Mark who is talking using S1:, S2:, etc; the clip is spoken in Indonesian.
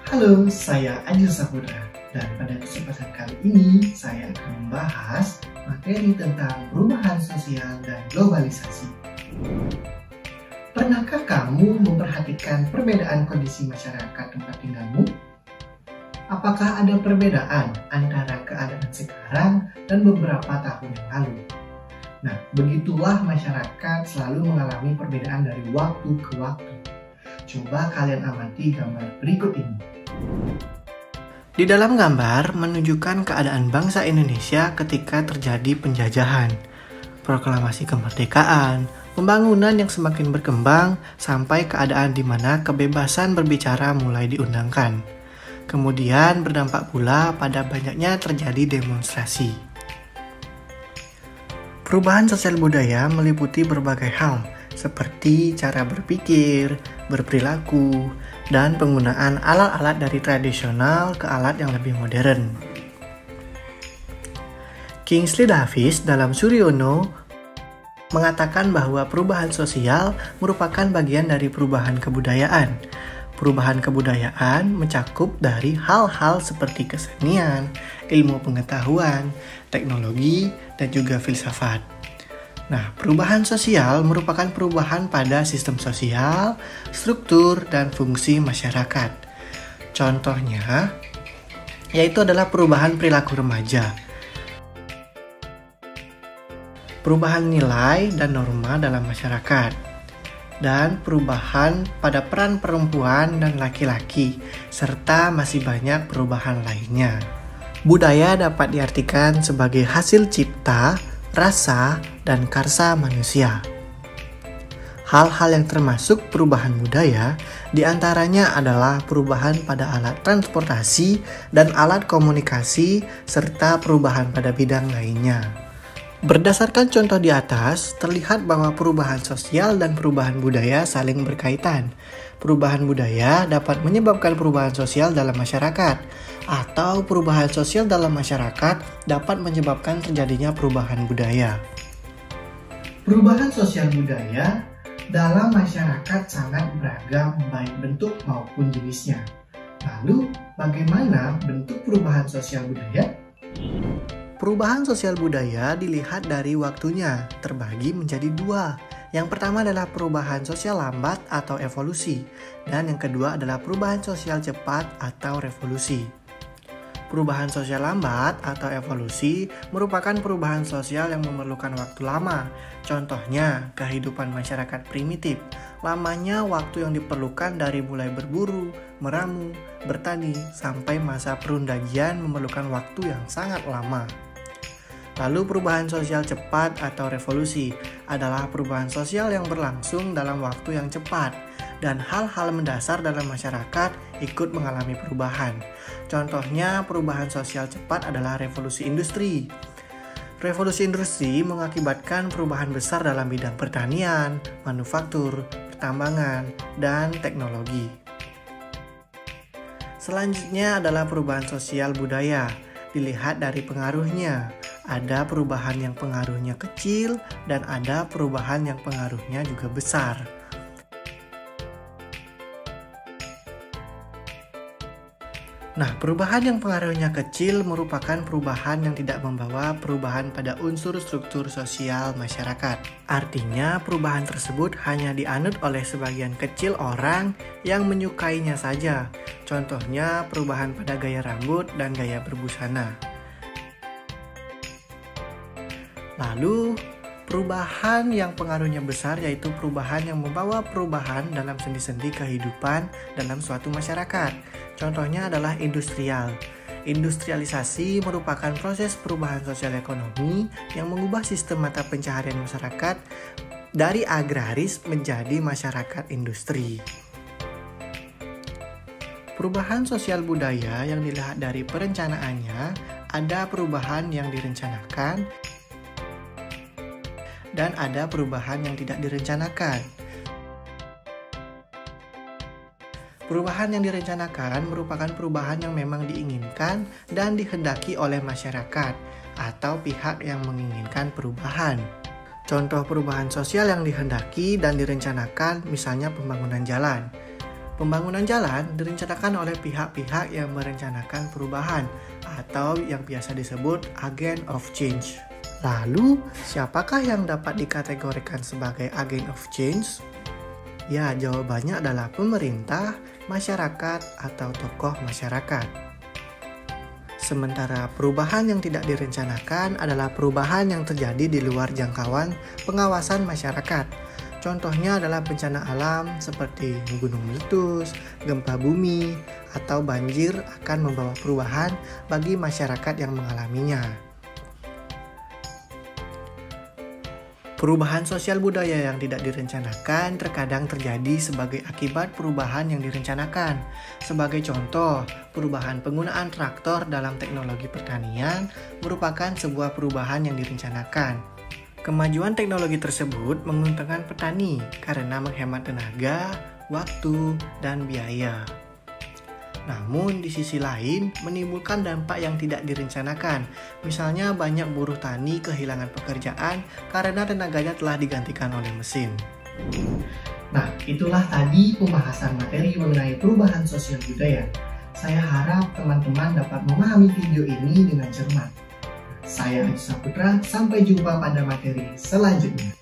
S1: Halo, saya Adil Saputra dan pada kesempatan kali ini saya akan membahas materi tentang perubahan sosial dan globalisasi. Pernahkah kamu memperhatikan perbedaan kondisi masyarakat tempat tinggalmu? Apakah ada perbedaan antara keadaan sekarang dan beberapa tahun yang lalu? Nah, begitulah masyarakat selalu mengalami perbedaan dari waktu ke waktu. Coba kalian amati gambar berikut ini.
S2: Di dalam gambar menunjukkan keadaan bangsa Indonesia ketika terjadi penjajahan, proklamasi kemerdekaan, pembangunan yang semakin berkembang, sampai keadaan di mana kebebasan berbicara mulai diundangkan. Kemudian berdampak pula pada banyaknya terjadi demonstrasi. Perubahan sosial budaya meliputi berbagai hal, seperti cara berpikir, berperilaku, dan penggunaan alat-alat dari tradisional ke alat yang lebih modern. Kingsley Davis dalam Suryono mengatakan bahwa perubahan sosial merupakan bagian dari perubahan kebudayaan. Perubahan kebudayaan mencakup dari hal-hal seperti kesenian, ilmu pengetahuan, teknologi, dan juga filsafat. Nah, perubahan sosial merupakan perubahan pada sistem sosial, struktur, dan fungsi masyarakat. Contohnya, yaitu adalah perubahan perilaku remaja, perubahan nilai dan norma dalam masyarakat, dan perubahan pada peran perempuan dan laki-laki, serta masih banyak perubahan lainnya. Budaya dapat diartikan sebagai hasil cipta, rasa, dan karsa manusia. Hal-hal yang termasuk perubahan budaya diantaranya adalah perubahan pada alat transportasi dan alat komunikasi, serta perubahan pada bidang lainnya. Berdasarkan contoh di atas, terlihat bahwa perubahan sosial dan perubahan budaya saling berkaitan. Perubahan budaya dapat menyebabkan perubahan sosial dalam masyarakat, atau perubahan sosial dalam masyarakat dapat menyebabkan terjadinya perubahan budaya.
S1: Perubahan sosial budaya dalam masyarakat sangat beragam baik bentuk maupun jenisnya. Lalu, bagaimana bentuk perubahan sosial budaya?
S2: Perubahan sosial budaya dilihat dari waktunya, terbagi menjadi dua. Yang pertama adalah perubahan sosial lambat atau evolusi, dan yang kedua adalah perubahan sosial cepat atau revolusi. Perubahan sosial lambat atau evolusi merupakan perubahan sosial yang memerlukan waktu lama. Contohnya, kehidupan masyarakat primitif. Lamanya waktu yang diperlukan dari mulai berburu, meramu, bertani, sampai masa perundagian memerlukan waktu yang sangat lama. Lalu perubahan sosial cepat atau revolusi adalah perubahan sosial yang berlangsung dalam waktu yang cepat dan hal-hal mendasar dalam masyarakat ikut mengalami perubahan. Contohnya perubahan sosial cepat adalah revolusi industri. Revolusi industri mengakibatkan perubahan besar dalam bidang pertanian, manufaktur, pertambangan, dan teknologi. Selanjutnya adalah perubahan sosial budaya. Dilihat dari pengaruhnya. Ada perubahan yang pengaruhnya kecil dan ada perubahan yang pengaruhnya juga besar. Nah, perubahan yang pengaruhnya kecil merupakan perubahan yang tidak membawa perubahan pada unsur struktur sosial masyarakat. Artinya, perubahan tersebut hanya dianut oleh sebagian kecil orang yang menyukainya saja. Contohnya, perubahan pada gaya rambut dan gaya berbusana. Lalu, perubahan yang pengaruhnya besar yaitu perubahan yang membawa perubahan dalam sendi-sendi kehidupan dalam suatu masyarakat. Contohnya adalah industrial. Industrialisasi merupakan proses perubahan sosial ekonomi yang mengubah sistem mata pencaharian masyarakat dari agraris menjadi masyarakat industri. Perubahan sosial budaya yang dilihat dari perencanaannya, ada perubahan yang direncanakan dan ada perubahan yang tidak direncanakan. Perubahan yang direncanakan merupakan perubahan yang memang diinginkan dan dihendaki oleh masyarakat atau pihak yang menginginkan perubahan. Contoh perubahan sosial yang dihendaki dan direncanakan misalnya pembangunan jalan. Pembangunan jalan direncanakan oleh pihak-pihak yang merencanakan perubahan atau yang biasa disebut agent of change. Lalu, siapakah yang dapat dikategorikan sebagai agent of change? Ya, jawabannya adalah pemerintah, masyarakat, atau tokoh masyarakat. Sementara perubahan yang tidak direncanakan adalah perubahan yang terjadi di luar jangkauan pengawasan masyarakat. Contohnya adalah bencana alam seperti gunung meletus, gempa bumi, atau banjir akan membawa perubahan bagi masyarakat yang mengalaminya. Perubahan sosial budaya yang tidak direncanakan terkadang terjadi sebagai akibat perubahan yang direncanakan. Sebagai contoh, perubahan penggunaan traktor dalam teknologi pertanian merupakan sebuah perubahan yang direncanakan. Kemajuan teknologi tersebut menguntungkan petani karena menghemat tenaga, waktu, dan biaya. Namun di sisi lain menimbulkan dampak yang tidak direncanakan. Misalnya banyak buruh tani kehilangan pekerjaan karena tenaganya telah digantikan oleh mesin.
S1: Nah, itulah tadi pembahasan materi mengenai perubahan sosial budaya. Saya harap teman-teman dapat memahami video ini dengan cermat. Saya Adi Saputra, sampai jumpa pada materi selanjutnya.